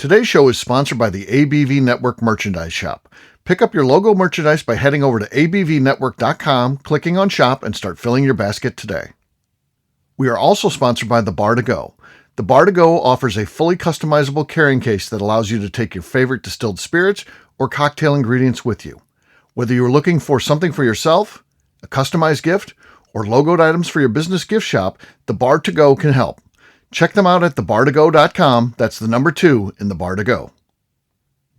Today's show is sponsored by the ABV Network Merchandise Shop. Pick up your logo merchandise by heading over to abvnetwork.com, clicking on Shop, and start filling your basket today. We are also sponsored by the Bar to Go. The Bar to Go offers a fully customizable carrying case that allows you to take your favorite distilled spirits or cocktail ingredients with you. Whether you're looking for something for yourself, a customized gift, or logoed items for your business gift shop, the Bar to Go can help. Check them out at thebar2go.com. That's the number 2 in the Bar to Go.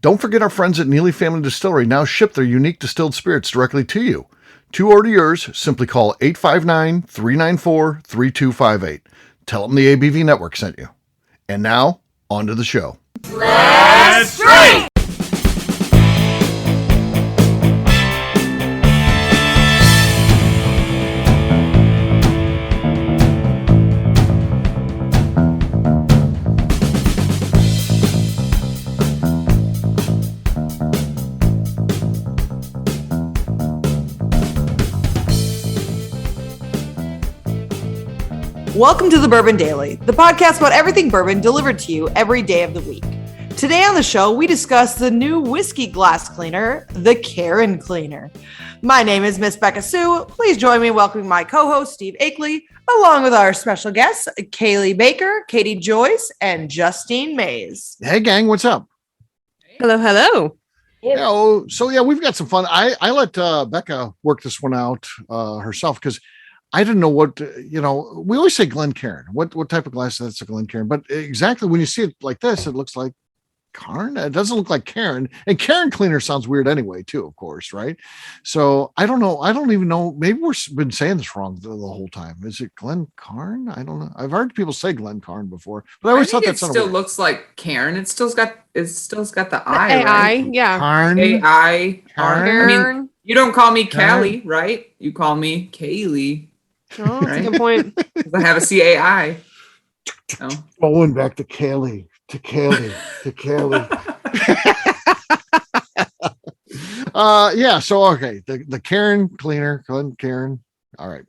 Don't forget our friends at Neely Family Distillery now ship their unique distilled spirits directly to you. To order yours, simply call 859-394-3258. Tell them the ABV Network sent you. And now, on to the show. Let's drink! Welcome to the Bourbon Daily, the podcast about everything bourbon delivered to you every day of the week. Today on the show, we discuss the new whiskey glass cleaner, the Cairn cleaner. My name is Miss Beka Sue. Please join me in welcoming my co-host, Steve Akeley, along with our special guests, Cailee Baker, Katie Joyce, and Justine Mays. Hey, gang, what's up? Hello, hello. We've got some fun. I let Beka work this one out herself because I didn't know what, we always say Glencairn. What type of glass that's a Glencairn? But exactly when you see it like this, it looks like Cairn. It doesn't look like Cairn. And Cairn cleaner sounds weird anyway, too, of course, right? So I don't know. I don't even know. Maybe we've been saying this wrong the whole time. Is it Glencairn? I don't know. I've heard people say Glencairn before, but I always thought that still weird. Looks like Cairn. It's still got the I, AI, right? yeah. Cairn. AI. Cairn. I mean, you don't call me Callie, right? You call me Cailee. Oh, that's a good point. I have a CAI. So. Going back to Cailee, to Cairn the Cairn cleaner, Cairn. All right.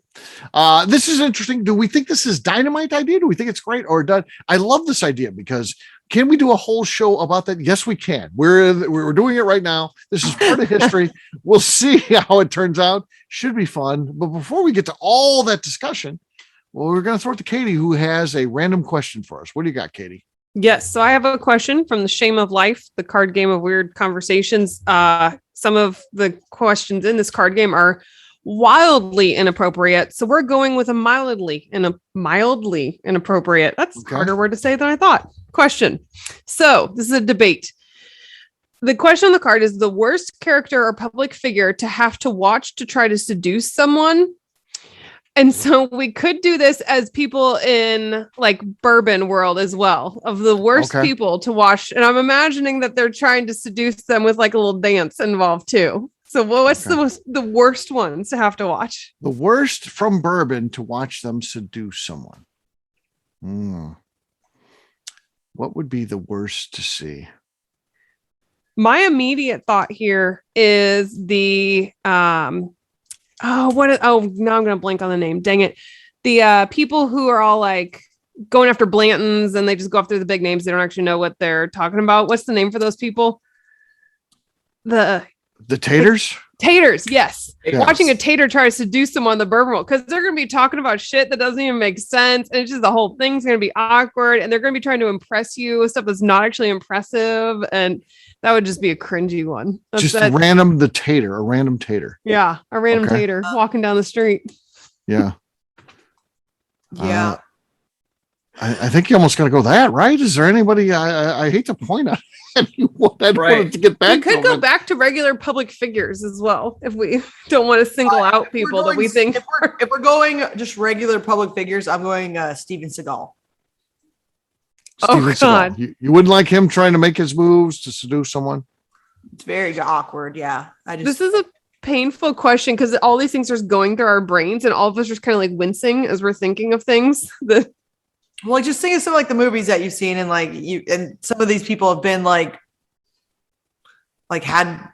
This is interesting. Do we think this is Dynamite idea? Do we think it's great or done? I love this idea because can we do a whole show about that? Yes, we can. We're doing it right now. This is part of history. We'll see how it turns out. Should be fun. But before we get to all that discussion, we're going to throw it to Katie, who has a random question for us. What do you got, Katie? Yes. So I have a question from the Shame of Life, the card game of weird conversations. Some of the questions in this card game are wildly inappropriate. So we're going with a mildly inappropriate. That's a harder word to say than I thought. Question. So this is a debate. The question on the card is the worst character or public figure to have to watch to try to seduce someone. And so we could do this as people in like bourbon world as well, of the worst people to watch. And I'm imagining that they're trying to seduce them with like a little dance involved too. So what's the worst ones to have to watch? The worst from bourbon to watch them seduce someone. What would be the worst to see? My immediate thought here is the now I'm gonna blank on the name. Dang it. The people who are all like going after Blantons and they just go after the big names. They don't actually know what they're talking about. What's the name for those people? The taters? Taters, yes. Watching a tater try to seduce someone on the bourbon world, because they're going to be talking about shit that doesn't even make sense. And it's just the whole thing's going to be awkward. And they're going to be trying to impress you with stuff that's not actually impressive. And that would just be a cringy one. A random tater. Yeah, a random tater walking down the street. Yeah. Yeah. I think you almost got to go that, right? Is there anybody, I hate to point out anyone I wanted to get back to. We could go back to regular public figures as well, if we don't want to single out people that we think. If we're going just regular public figures, I'm going Steven Seagal. God. You wouldn't like him trying to make his moves to seduce someone? It's very awkward, yeah. This is a painful question because all these things are just going through our brains and all of us are just kind of like wincing as we're thinking of things. Well, just think of some like the movies that you've seen, and like and some of these people have been like had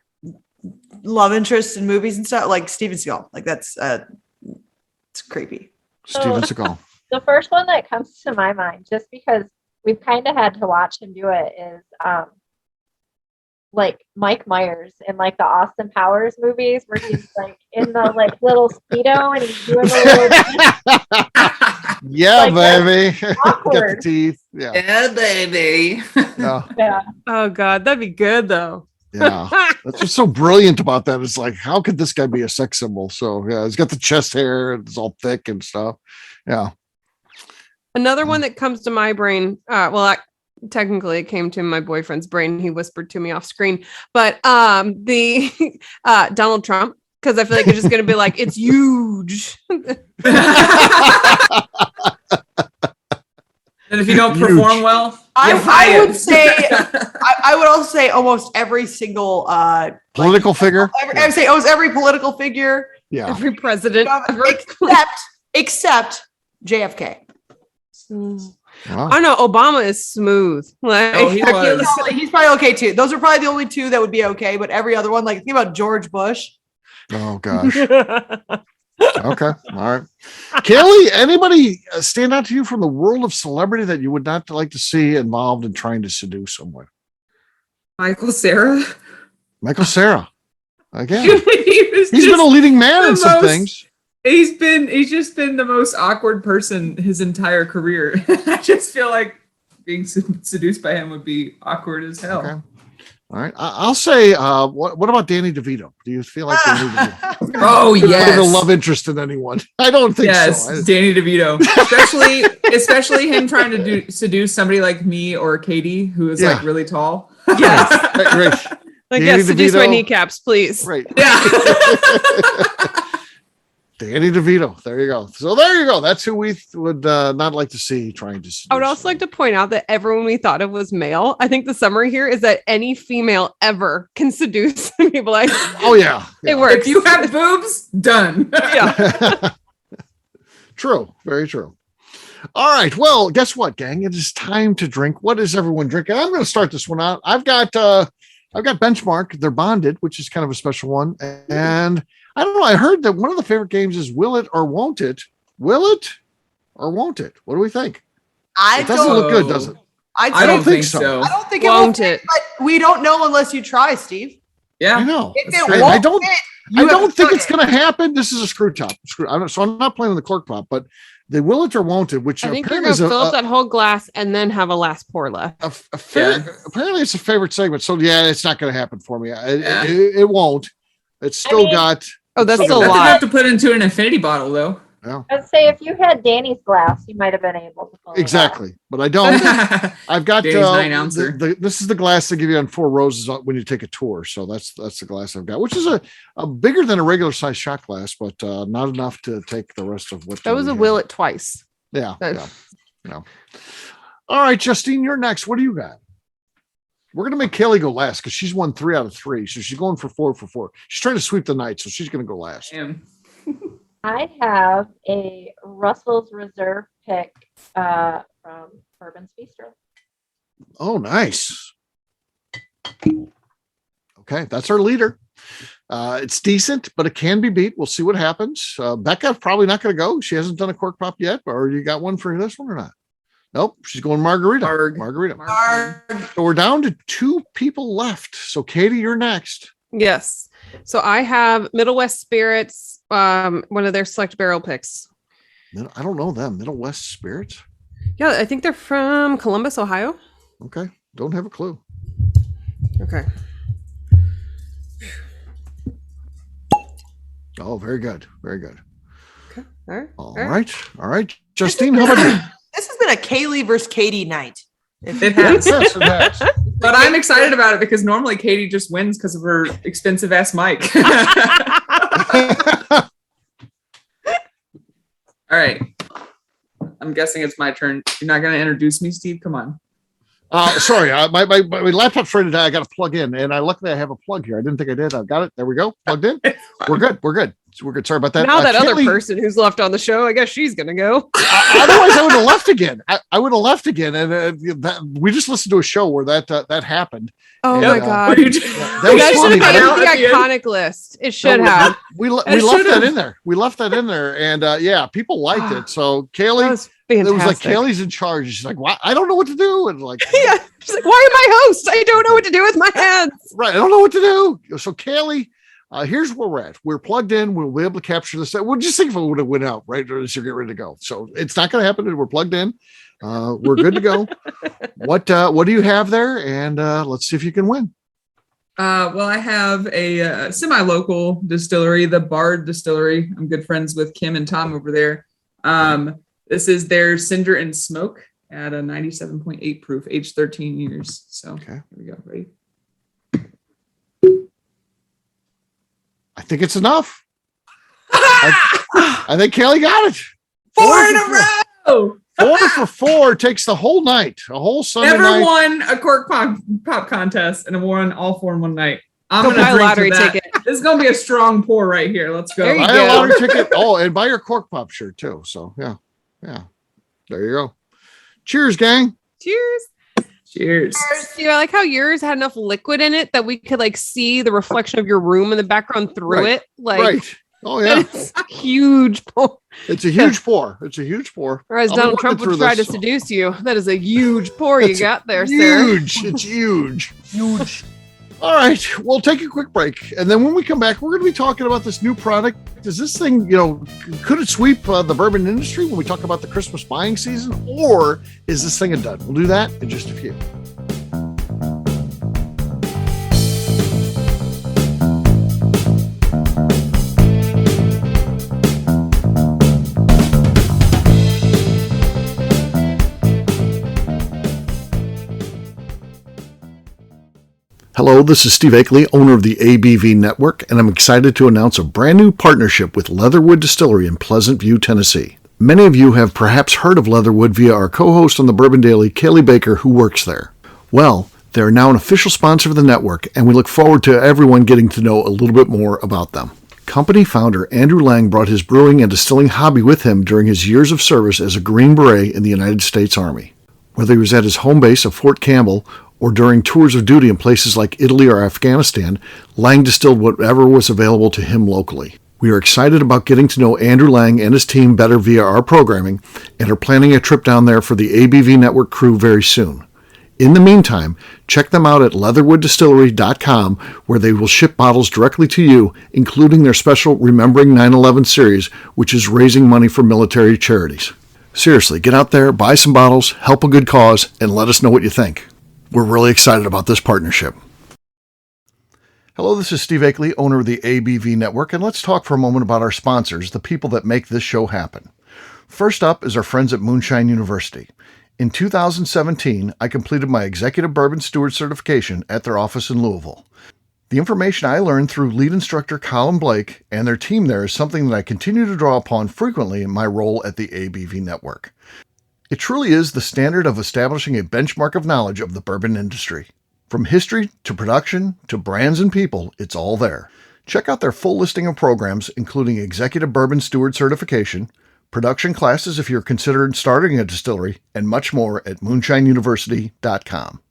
love interests in movies and stuff, like Steven Seagal. Like that's it's creepy. Steven Seagal. The first one that comes to my mind, just because we've kind of had to watch him do it is like Mike Myers in like the Austin Powers movies where he's like in the like little Speedo and he's doing the little Yeah, like, baby. Got the awkward. teeth. Yeah. Yeah, baby. Yeah. Yeah. Oh God, that'd be good though. Yeah. That's what's so brilliant about that. It's like, how could this guy be a sex symbol? So yeah, he's got the chest hair, it's all thick and stuff. Yeah. Another one that comes to my brain, technically it came to my boyfriend's brain. He whispered to me off screen, but the Donald Trump, because I feel like it's just going to be like, it's huge. And if you don't perform well, I would say, I would also say almost every single Political figure. I would say almost every political figure, Yeah. Every president ever. except JFK. Wow. I know Obama is smooth. Like, Oh, he I feel was. like he's probably okay too. Those are probably the only two that would be okay, but every other one, like think about George Bush. Oh gosh. Okay. All right. Cailee, anybody stand out to you from the world of celebrity that you would not like to see involved in trying to seduce someone? Michael Cera. Michael Cera. Again. He's He's been a leading man in the some most- things. He's just been the most awkward person his entire career. I just feel like being seduced by him would be awkward as hell. Okay. All right. I'll say, what about Danny DeVito? Do you feel like Danny DeVito Oh could yes. put a love interest in anyone? I don't think Yes, so. Danny DeVito. Especially him trying to seduce somebody like me or Katie, who is like Yeah. really tall. yes. Right. Like, Danny yes, seduce my DeVito. kneecaps, please. Right. Yeah. Danny DeVito. There you go. So there you go. That's who we would not like to see trying to seduce. I would also like to point out that everyone we thought of was male. I think the summary here is that any female ever can seduce people. Like, Oh yeah. it works. If you have boobs, done. Yeah. True. Very true. All right. Well, guess what, gang? It is time to drink. What is everyone drinking? I'm going to start this one out. I've got Benchmark. They're bonded, which is kind of a special one. And I don't know. I heard that one of the favorite games is Will It or Won't It? Will it or won't it? What do we think? I It doesn't don't. look good, does it? I don't think so. I don't think Won't it will. it? But we don't know unless you try, Steve. I Yeah. know. If That's it true. won't I don't- fit, I you have don't to think try it's it. going to happen. This is a screw top. So I'm not playing with the cork pop, but the Will It or Won't It, which I think you're apparently going is to a, fill up that whole glass and then have a last pour left. apparently it's a favorite segment. So yeah, it's not going to happen for me. Yeah. It won't. It's still mean- got. Oh, that's That's a That's lot. enough to put into an infinity bottle, though. Yeah, I'd say if you had Danny's glass, you might have been able to pull it exactly. But I don't. I've got Danny's 9-ouncer. this is the glass they give you on Four Roses when you take a tour. So that's the glass I've got, which is a bigger than a regular size shot glass, but not enough to take the rest of what. That was we a have. will it twice. Yeah. That- Yeah. All right, Justine, you're next. What do you got? We're gonna make Cailee go last because she's won 3 out of 3, so she's going for 4 for 4. She's trying to sweep the night, so she's gonna go last. Damn. I have a Russell's Reserve pick from Bourbon's Bistro. Oh, nice. Okay, that's our leader. It's decent, but it can be beat. We'll see what happens. Beka's probably not going to go. She hasn't done a cork pop yet. Or you got one for this one or not? Nope, she's going margarita. Marg. Margarita. Arg. So we're down to 2 people left. So Katie, you're next. Yes. So I have Middle West Spirits, one of their select barrel picks. I don't know them. Middle West Spirits. Yeah, I think they're from Columbus, Ohio. Okay, don't have a clue. Okay. Oh, very good. Very good. Okay. All right. All right. Justine, how about you? This has been a Kaylee versus Katie night. It has. Yes, it has. But I'm excited about it because normally Katie just wins because of her expensive ass mic. All right. I'm guessing it's my turn. You're not going to introduce me, Steve? Come on. Sorry, my laptop's ready to die. I got to plug in, and luckily I have a plug here. I didn't think I did. I've got it. There we go. Plugged in. We're good. We're good. Sorry about that. Now that other Cailee, person who's left on the show, I guess she's gonna go. otherwise, I would have left again. I would have left again, and we just listened to a show where that happened. Oh And, my god. That was That funny. should have been Now in at the the end. iconic list. It should No, have. We It left should've. that in there. We left that in there, and yeah, people liked it. So That Cailee, was Fantastic. It was like Cailee's in charge. She's like, "What? I don't know what to do." And like, Yeah. She's like, why am I host? I don't know what to do with my hands. right, I don't know what to do. So Cailee, here's where we're at. We're plugged in. We'll be able to capture this. We'll just think if it would have went out, right? Or you're getting ready to go. So it's not going to happen. We're plugged in. We're good to go. What do you have there? And let's see if you can win. Well, I have a semi-local distillery, the Bard Distillery. I'm good friends with Kim and Tom over there. This is their Cinder and Smoke at a 97.8 proof, aged 13 years. So Okay. Here we go. Ready? I think it's enough. I think Cailee got it. Four in a row. 4 for 4 takes the whole night, a whole Sunday Never night. won a cork pop contest and I won all 4 in one night. I'm Go gonna buy a drink to lottery that. ticket. This is gonna be a strong pour right here. Let's go. There you Buy go. a lottery ticket. Oh, and buy your cork pop shirt too. So yeah. There you go. Cheers, gang. Cheers. Cheers. I like how yours had enough liquid in it that we could like see the reflection of your room in the background through Right. it. Like, Right. Oh yeah. it's a huge pour. It's a huge pour. It's a huge pour. Or as I'll be Donald working Trump would through try this. to seduce you. That is a huge pour you It's got there, sir. Huge. It's huge. Huge. All right. We'll take a quick break. And then when we come back, we're going to be talking about this new product. Is this thing, could it sweep the bourbon industry when we talk about the Christmas buying season? Or is this thing a dud? We'll do that in just a few. Hello, this is Steve Akeley, owner of the ABV Network, and I'm excited to announce a brand new partnership with Leatherwood Distillery in Pleasant View, Tennessee. Many of you have perhaps heard of Leatherwood via our co-host on the Bourbon Daily, Cailee Baker, who works there. Well, they're now an official sponsor of the network, and we look forward to everyone getting to know a little bit more about them. Company founder Andrew Lang brought his brewing and distilling hobby with him during his years of service as a Green Beret in the United States Army. Whether he was at his home base of Fort Campbell or during tours of duty in places like Italy or Afghanistan, Lang distilled whatever was available to him locally. We are excited about getting to know Andrew Lang and his team better via our programming and are planning a trip down there for the ABV Network crew very soon. In the meantime, check them out at leatherwooddistillery.com, where they will ship bottles directly to you, including their special Remembering 9/11 series, which is raising money for military charities. Seriously, get out there, buy some bottles, help a good cause, and let us know what you think. We're really excited about this partnership. Hello, this is Steve Akeley, owner of the ABV Network, and let's talk for a moment about our sponsors, the people that make this show happen. First up is our friends at Moonshine University. In 2017, I completed my Executive Bourbon Steward certification at their office in Louisville. The information I learned through lead instructor Colin Blake and their team there is something that I continue to draw upon frequently in my role at the ABV Network. It truly is the standard of establishing a benchmark of knowledge of the bourbon industry. From history to production to brands and people, it's all there. Check out their full listing of programs, including Executive Bourbon Steward Certification, production classes if you're considering starting a distillery, and much more at moonshineuniversity.com.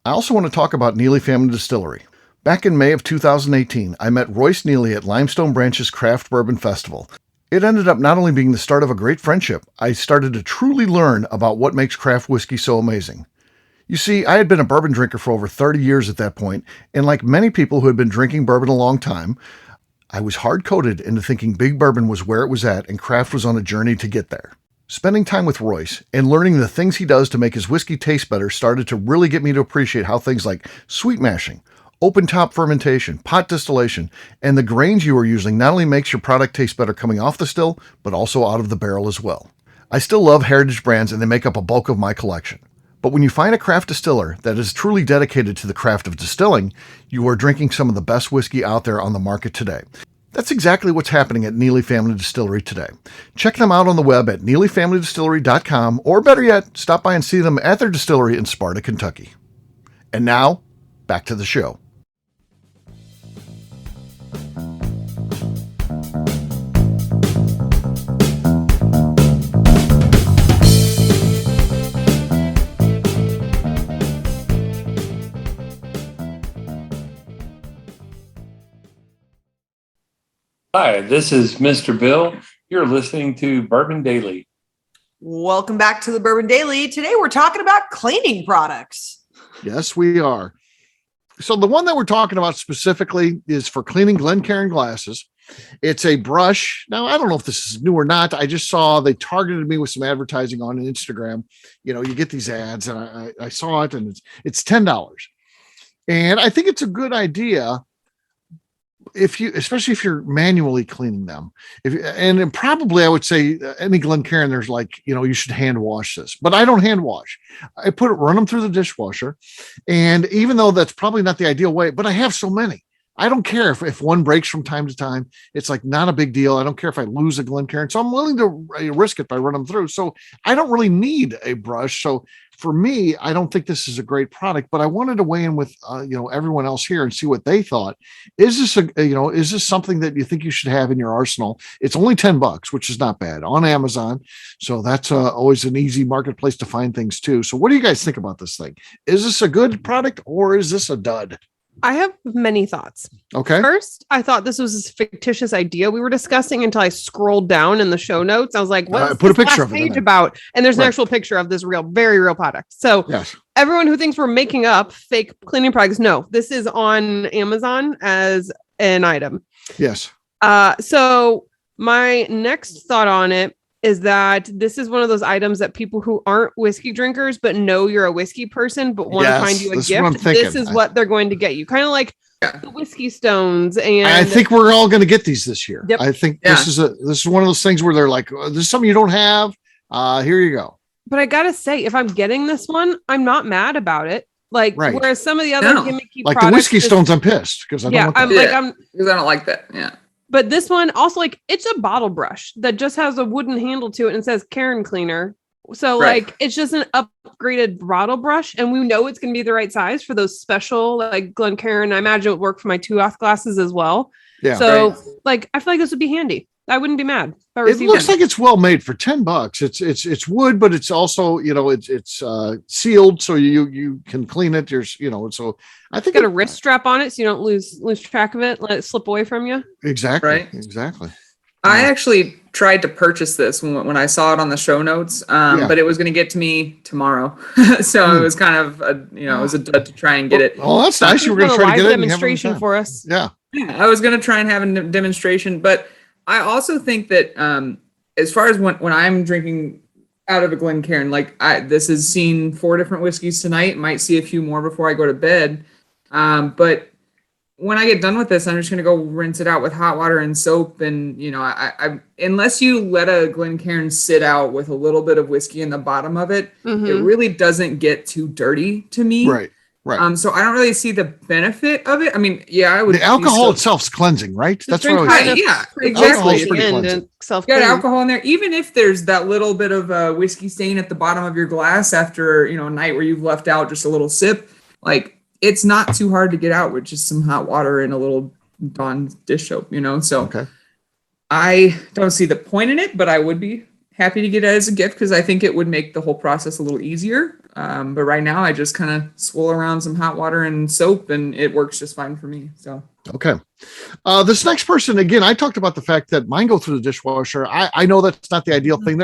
I also want to talk about Neely Family Distillery. Back in May of 2018, I met Royce Neely at Limestone Branch's Craft Bourbon Festival. It ended up not only being the start of a great friendship, I started to truly learn about what makes craft whiskey so amazing. You see, I had been a bourbon drinker for over 30 years at that point, and like many people who had been drinking bourbon a long time, I was hard-coded into thinking big bourbon was where it was at and craft was on a journey to get there. Spending time with Royce and learning the things he does to make his whiskey taste better started to really get me to appreciate how things like sweet mashing, open top fermentation, pot distillation, and the grains you are using not only makes your product taste better coming off the still, but also out of the barrel as well. I still love heritage brands and they make up a bulk of my collection. But when you find a craft distiller that is truly dedicated to the craft of distilling, you are drinking some of the best whiskey out there on the market today. That's exactly what's happening at Neely Family Distillery today. Check them out on the web at neelyfamilydistillery.com, or better yet, stop by and see them at their distillery in Sparta, Kentucky. And now, back to the show. Hi, this is Mr. Bill. You're listening to Bourbon Daily. Welcome back to the Bourbon Daily. Today we're talking about cleaning products. Yes, we are. So the one that we're talking about specifically is for cleaning Glencairn glasses. It's a brush. Now, I don't know if this is new or not. I just saw they targeted me with some advertising on Instagram. You know, you get these ads, and I saw it, and it's $10. And I think it's a good idea especially if you're manually cleaning them. And probably I would say any Glencairn, there's like, you should hand wash this, but I don't hand wash. I run them through the dishwasher. And even though that's probably not the ideal way, but I have so many, I don't care if one breaks from time to time. It's like not a big deal. I don't care if I lose a Glencairn. So I'm willing to risk it by running them through. So I don't really need a brush. So for me, I don't think this is a great product, but I wanted to weigh in with everyone else here and see what they thought. Is this something that you think you should have in your arsenal? It's only $10, which is not bad, on Amazon. So that's always an easy marketplace to find things too. So what do you guys think about this thing? Is this a good product or is this a dud? I have many thoughts. Okay. First, I thought this was a fictitious idea we were discussing until I scrolled down in the show notes. I was like, "What's put a this picture last of it page in about?" And there's an Right. actual picture of this very real product. So Yes. everyone who thinks we're making up fake cleaning products, no, this is on Amazon as an item. Yes. So my next thought on it is that this is one of those items that people who aren't whiskey drinkers but know you're a whiskey person but want to Yes, find you a this is what I'm gift. thinking. This is what they're going to get you. Kind of like the whiskey stones. And I think we're all going to get these this year. Yep. I think Yeah. this is one of those things where they're like, this is something you don't have. Here you go. But I gotta say, if I'm getting this one, I'm not mad about it. Like, Right. whereas some of the other No. gimmicky Like products, the whiskey just- stones, I'm pissed because I don't Yeah, want that. Because I don't like that. Yeah. but this one also, like, it's a bottle brush that just has a wooden handle to it and it says Cairn cleaner. So Right. like, it's just an upgraded bottle brush, and we know it's going to be the right size for those special like Glencairn. I imagine it would work for my 2-ounce glasses as well. Yeah. So Right. like, I feel like this would be handy. I wouldn't be mad if I It received looks it. like it's well made for $10. It's wood, but it's also, it's sealed. So you can clean it. So I think Got a wrist strap on it so you don't lose track of it, let it slip away from you. Exactly. Right. Exactly. I actually tried to purchase this when I saw it on the show notes, but it was going to get to me tomorrow. So it was kind of, it was a dud to try and get it. Oh, that's nice. You were going to Put a try to live get it. and you haven't demonstration time. for us. Yeah. Yeah, I was going to try and have a demonstration, but I also think that as far as when I'm drinking out of a Glencairn, this has seen 4 different whiskeys tonight, might see a few more before I go to bed. But when I get done with this, I'm just going to go rinse it out with hot water and soap. And, I unless you let a Glencairn sit out with a little bit of whiskey in the bottom of it, Mhm. it really doesn't get too dirty to me. Right. Right. So I don't really see the benefit of it. I mean, yeah, I would. The alcohol itself's cleansing, right? Just That's drink what I Right, was yeah, Alcohol's exactly. At pretty the end cleansing. and self You got alcohol in there, even if there's that little bit of whiskey stain at the bottom of your glass after a night where you've left out just a little sip. Like, it's not too hard to get out with just some hot water and a little Dawn dish soap. So Okay. I don't see the point in it, but I would be happy to get it as a gift because I think it would make the whole process a little easier. But right now, I just kind of swirl around some hot water and soap, and it works just fine for me. So. Okay. This next person, again, I talked about the fact that mine go through the dishwasher. I know that's not the ideal thing.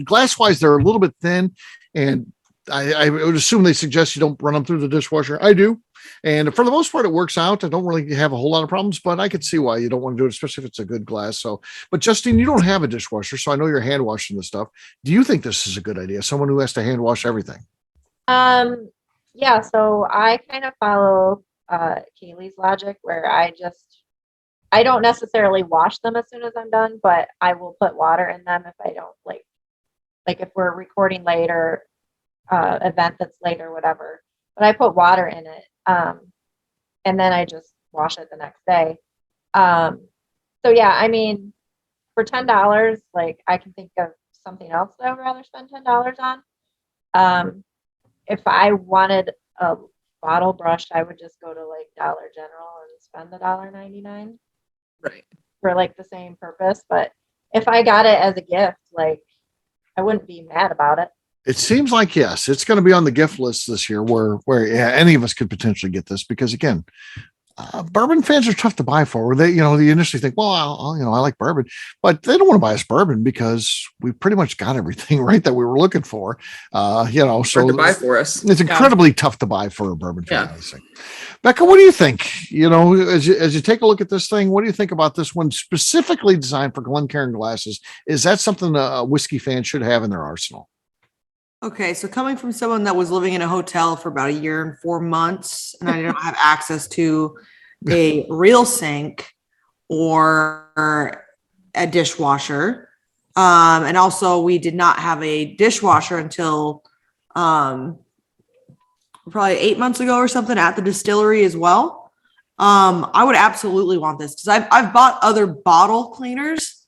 Glass wise, they're a little bit thin, and I would assume they suggest you don't run them through the dishwasher. I do. And for the most part, it works out. I don't really have a whole lot of problems, but I could see why you don't want to do it, especially if it's a good glass. So, but Justine, you don't have a dishwasher, so I know you're hand washing this stuff. Do you think this is a good idea? Someone who has to hand wash everything. Yeah, so I kind of follow Cailee's logic where I don't necessarily wash them as soon as I'm done, but I will put water in them if I don't like if we're recording late or event that's late or whatever. But I put water in it, and then I just wash it the next day. So yeah, I mean, for $10, like I can think of something else that I would rather spend $10 on. If I wanted a bottle brush, I would just go to like Dollar General and spend the $1.99 Right. for like the same purpose. But if I got it as a gift, like I wouldn't be mad about it. It seems like, yes, it's going to be on the gift list this year where any of us could potentially get this because, again, bourbon fans are tough to buy for. They, you initially think, well, I like bourbon, but they don't want to buy us bourbon because we pretty much got everything right that we were looking for. So Hard to buy for us. It's incredibly tough to buy for a bourbon fan. I think. Beka, what do you think? As you take a look at this thing, what do you think about this one specifically designed for Glencairn glasses? Is that something a whiskey fan should have in their arsenal? Okay, so coming from someone that was living in a hotel for about 1 year and 4 months, and I didn't have access to a real sink or a dishwasher, and also we did not have a dishwasher until probably 8 months ago or something at the distillery as well. I would absolutely want this because I've bought other bottle cleaners.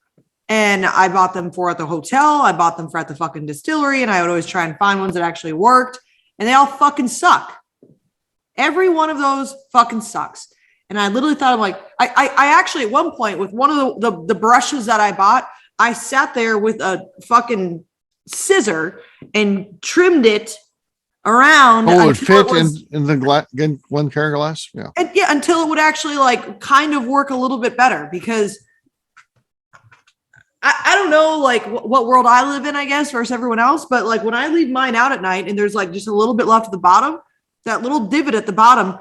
And I bought them for at the hotel. I bought them for at the fucking distillery. And I would always try and find ones that actually worked. And they all fucking suck. Every one of those fucking sucks. And I literally thought, I'm like, I actually at one point with one of the brushes that I bought, I sat there with a fucking scissor and trimmed it around. Oh, it fit in the Glencairn glass? Yeah. And until it would actually like kind of work a little bit better because I don't know like what world I live in, I guess, versus everyone else. But like when I leave mine out at night and there's like just a little bit left at the bottom, that little divot at the bottom,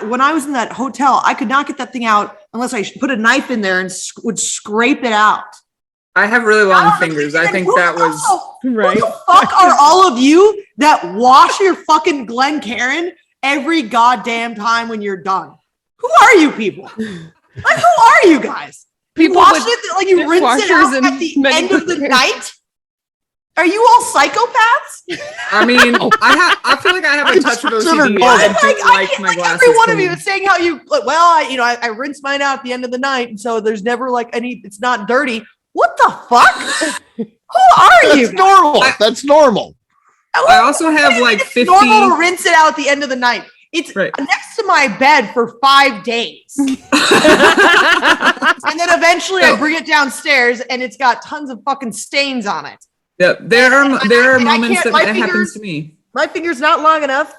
when I was in that hotel, I could not get that thing out unless I put a knife in there and would scrape it out. I have really long fingers. I think that was right. Who the fuck are all of you that wash your fucking Glencairn every goddamn time when you're done? Who are you people? Like, who are you guys? You wash it like you rinse it out at the end of the night? Are you all psychopaths? I mean, I feel like I have a touch of OCD. Every one of you is saying how you like, I rinse mine out at the end of the night, and so there's never like it's not dirty. What the fuck? Who are you? That's normal. That's normal. I also have like 50. It's normal to rinse it out at the end of the night. It's next to my bed for 5 days. And then eventually I bring it downstairs and it's got tons of fucking stains on it. Yeah, there are moments that happens to me. My finger's not long enough.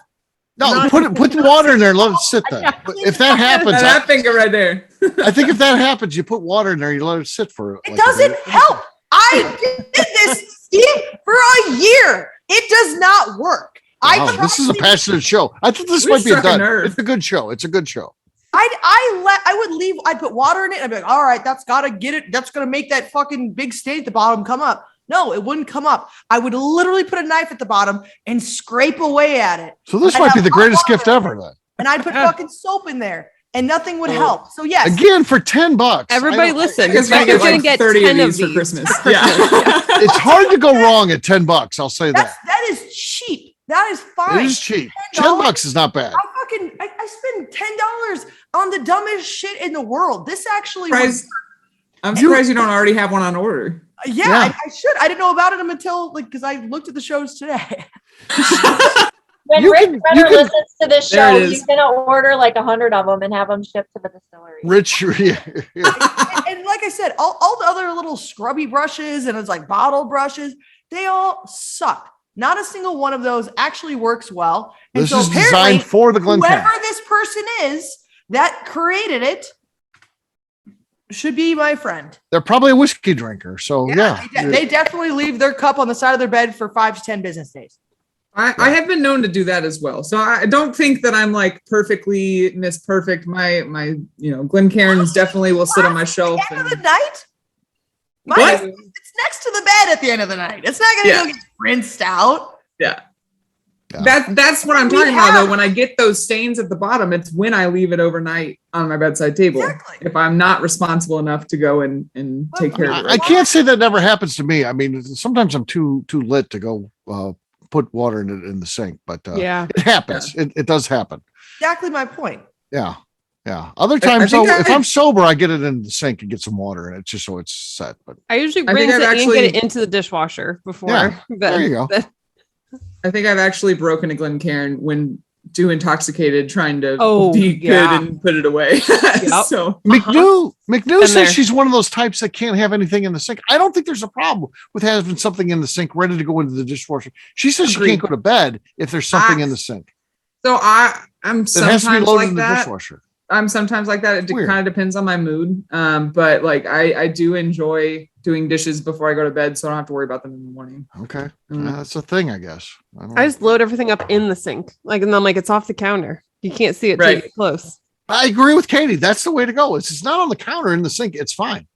No, put the water in there and let it sit there. If that happens, that finger right there. I think if that happens, you put water in there, you let it sit for it. Doesn't help. I did this, Steve, for a year. It does not work. Wow, this is a passionate show. I think this might be it's a good show. It's a good show. I'd put water in it and I'd be like, all right, that's gotta get it. That's gonna make that fucking big stain at the bottom come up. No, it wouldn't come up. I would literally put a knife at the bottom and scrape away at it. So this might be the greatest gift ever then. And I'd put fucking soap in there and nothing would help. So yes. Again, for $10. Everybody listen. Because we're going to get 30 of these for Christmas. Yeah. It's hard to go wrong at $10. I'll say that. That is cheap. That is fine. It is cheap. $10 is not bad. I spend $10 on the dumbest shit in the world. This actually I'm surprised you don't already have one on order. Yeah. I should. I didn't know about it until because I looked at the shows today. When Rick Renner listens to this show, he's gonna order like 100 of them and have them shipped to the distillery. Rich, and like I said, all the other little scrubby brushes and it's like bottle brushes, they all suck. Not a single one of those actually works well. And this is designed for the Glencairn. Whoever this person is that created it should be my friend. They're probably a whiskey drinker. So yeah. They definitely leave their cup on the side of their bed for 5 to 10 business days. I have been known to do that as well. So I don't think that I'm like perfectly Miss Perfect. My Glencairns definitely will sit on my shelf. At the end of the night? What? It's next to the bed at the end of the night. It's not going to go get rinsed out. Yeah. That's what I'm talking about though. When I get those stains at the bottom, it's when I leave it overnight on my bedside table. Exactly. If I'm not responsible enough to go and take care of it. I can't say that never happens to me. I mean, sometimes I'm too lit to go put water in the sink, but it happens. Yeah. It does happen. Exactly my point. Yeah. Other times, if I'm sober, I get it in the sink and get some water in it just so it's set. But I usually rinse it and get it into the dishwasher before. Yeah, there you go. I think I've actually broken a Glencairn when too intoxicated trying to be good and put it away. Yep. So McNew says she's one of those types that can't have anything in the sink. I don't think there's a problem with having something in the sink ready to go into the dishwasher. She says she can't go to bed if there's something in the sink. So I'm sometimes it has to be loaded like in the that. dishwasher. I'm sometimes like that. It Weird. kind of depends on my mood. But like I do enjoy doing dishes before I go to bed, so I don't have to worry about them in the morning. Okay. That's a thing, I guess. I just load everything up in the sink. Like, and I'm like, it's off the counter. You can't see it till you get close. I agree with Katie. That's the way to go. It's not on the counter in the sink. It's fine.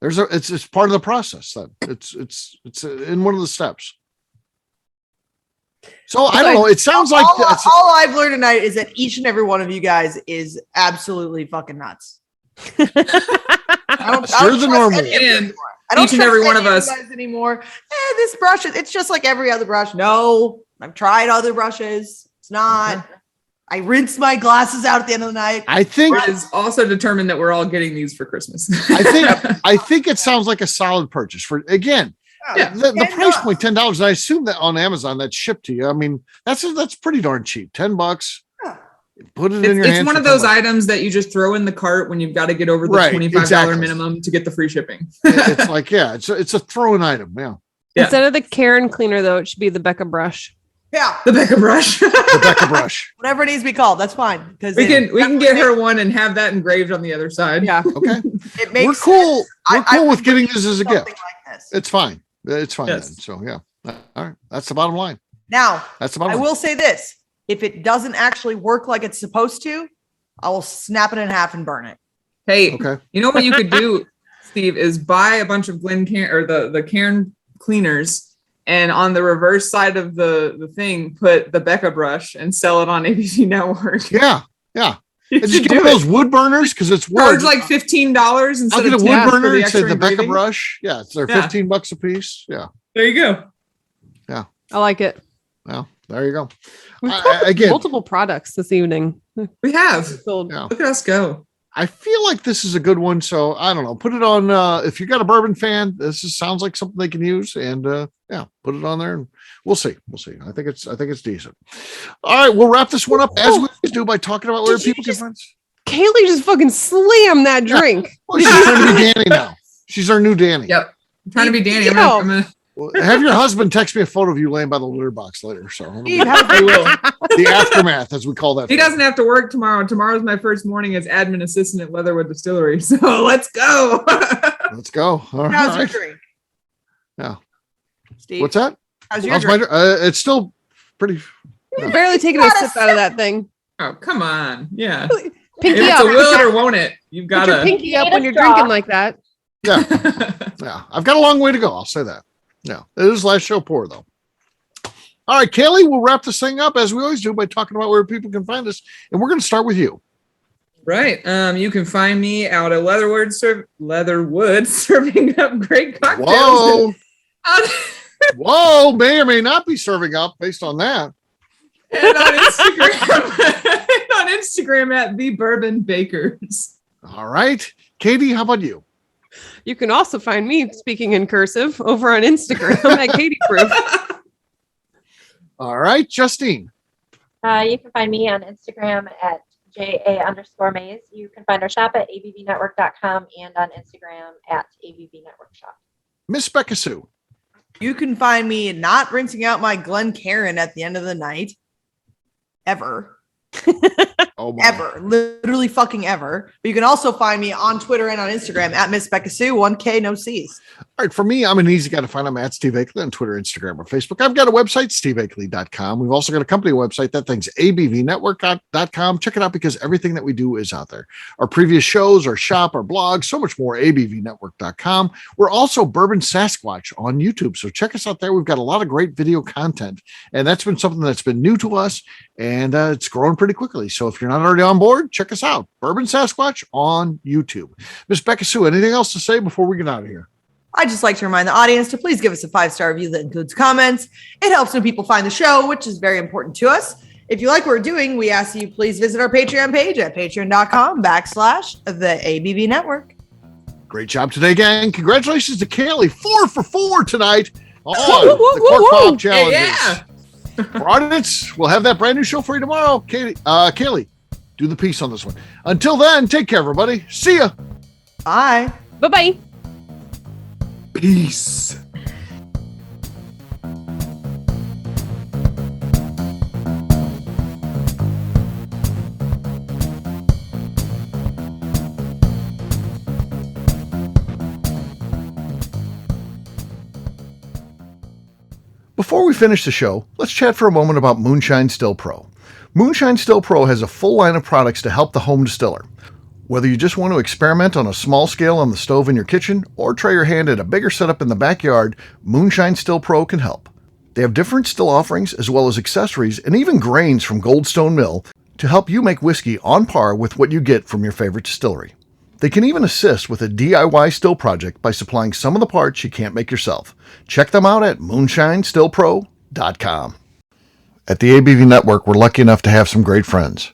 It's part of the process. That it's in one of the steps. So I don't know. It sounds like all I've learned tonight is that each and every one of you guys is absolutely fucking nuts. I don't You're the normal. I don't each and every one of us guys anymore. This brush it's just like every other brush. No, I've tried other brushes. It's not. I rinse my glasses out at the end of the night. I think it is also determined that we're all getting these for Christmas. I think it sounds like a solid purchase for again. Yeah. The price point $10. And I assume that on Amazon that's shipped to you. I mean, that's pretty darn cheap. $10. Yeah. Put it in your hand. It's one of those items that you just throw in the cart when you've got to get over the $25 minimum to get the free shipping. It's like, it's a throw-in item. Yeah. Instead of the Cairn cleaner, though, it should be the Beka brush. Yeah, the Beka brush. The Beka brush. Whatever it needs to be called, that's fine. Because we can get her one and have that engraved on the other side. Yeah. Okay. It makes We're cool. sense. We're cool with getting this as a gift. Like this. It's fine. It's fine. Yes. Then. So yeah. All right. That's the bottom line. Now, that's the bottom I line. will say this: if it doesn't actually work like it's supposed to, I will snap it in half and burn it. Hey, okay. You know what you could do, Steve, is buy a bunch of Glencairn or the Cairn cleaners. And on the reverse side of the thing, put the Beka brush and sell it on ABC Network. Yeah. And just get those wood burners because it's wood. Charge like $15 instead I'll get of a wood burner the and say the Beka engraving. brush. Yeah, they're $15 a piece. Yeah. There you go. Yeah. I like it. Well, there you go. We've covered Again, multiple products this evening. We have. Yeah. Look at us go. I feel like this is a good one. So I don't know. Put it on. If you got a bourbon fan, this sounds like something they can use. And put it on there, and we'll see. I think it's decent. All right, we'll wrap this one up as we always do by talking about where people can find. Cailee just fucking slammed that drink. Well, she's trying to be Danny now. She's our new Danny. Yep. I'm trying to be Danny. I'm gonna Well, have your husband text me a photo of you laying by the litter box later. So he will. The aftermath, as we call that. He doesn't have to work tomorrow. Tomorrow's my first morning as admin assistant at Leatherwood Distillery. So let's go. Let's go. All How's right. your drink? Yeah. Steve? What's that? How's your drink? It's still pretty. You're barely taking a sip out of that thing. Oh, come on. Yeah. Pinky If it's up. a will it or won't it? You've got Put your to. pinky up Need when a you're straw. drinking like that. Yeah. I've got a long way to go. I'll say that. Yeah. It is last show pour, though. All right, Cailee, we'll wrap this thing up as we always do by talking about where people can find us. And we're going to start with you. Right. You can find me out at Leatherwood serving up great cocktails. Whoa. Whoa. May or may not be serving up based on that. And on Instagram at the Bourbon Bakers. All right. Katie, how about you? You can also find me speaking in cursive over on Instagram at Katie Proof. All right, Justine. You can find me on Instagram at JA_Maze. You can find our shop at abvnetwork.com and on Instagram at abvnetworkshop. Miss Beka Sue. You can find me not rinsing out my Glencairn at the end of the night. Ever. Oh my. Ever. Literally fucking ever. But you can also find me on Twitter and on Instagram at Miss Beka Sue, 1K, no C's. All right, for me, I'm an easy guy to find. I'm at Steve Akeley on Twitter, Instagram, or Facebook. I've got a website, steveakeley.com. We've also got a company website. That thing's abvnetwork.com. Check it out because everything that we do is out there. Our previous shows, our shop, our blog, so much more, abvnetwork.com. We're also Bourbon Sasquatch on YouTube, so check us out there. We've got a lot of great video content, and that's been something that's been new to us, and it's growing pretty quickly. So if you're not already on board, check us out. Bourbon Sasquatch on YouTube. Miss Beka Sue, anything else to say before we get out of here? I'd just like to remind the audience to please give us a 5-star review that includes comments. It helps when people find the show, which is very important to us. If you like what we're doing, we ask that you please visit our Patreon page at patreon.com/the ABV Network. Great job today, gang. Congratulations to Cailee. 4 for 4 tonight on the Cork Pop Challenges. Yeah. For audience, we'll have that brand new show for you tomorrow. Cailee, do the piece on this one. Until then, take care, everybody. See ya. Bye. Bye-bye. Peace. Before we finish the show, let's chat for a moment about Moonshine Still Pro. Moonshine Still Pro has a full line of products to help the home distiller. Whether you just want to experiment on a small scale on the stove in your kitchen or try your hand at a bigger setup in the backyard, Moonshine Still Pro can help. They have different still offerings as well as accessories and even grains from Goldstone Mill to help you make whiskey on par with what you get from your favorite distillery. They can even assist with a DIY still project by supplying some of the parts you can't make yourself. Check them out at moonshinestillpro.com. At the ABV Network, we're lucky enough to have some great friends.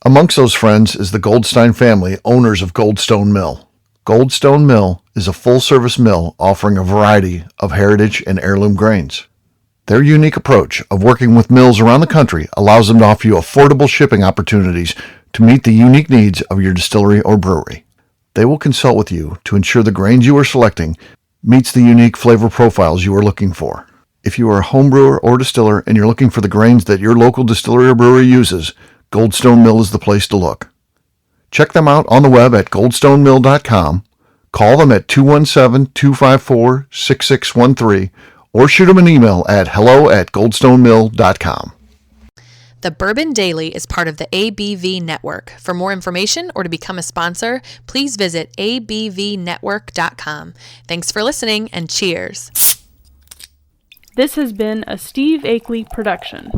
Amongst those friends is the Goldstein family, owners of Goldstone Mill. Goldstone Mill is a full-service mill offering a variety of heritage and heirloom grains. Their unique approach of working with mills around the country allows them to offer you affordable shipping opportunities to meet the unique needs of your distillery or brewery. They will consult with you to ensure the grains you are selecting meets the unique flavor profiles you are looking for. If you are a home brewer or distiller and you're looking for the grains that your local distillery or brewery uses, Goldstone Mill is the place to look. Check them out on the web at goldstonemill.com, call them at 217-254-6613, or shoot them an email at hello@goldstonemill.com. The Bourbon Daily is part of the ABV Network. For more information or to become a sponsor, please visit abvnetwork.com. Thanks for listening and cheers. This has been a Steve Akeley production.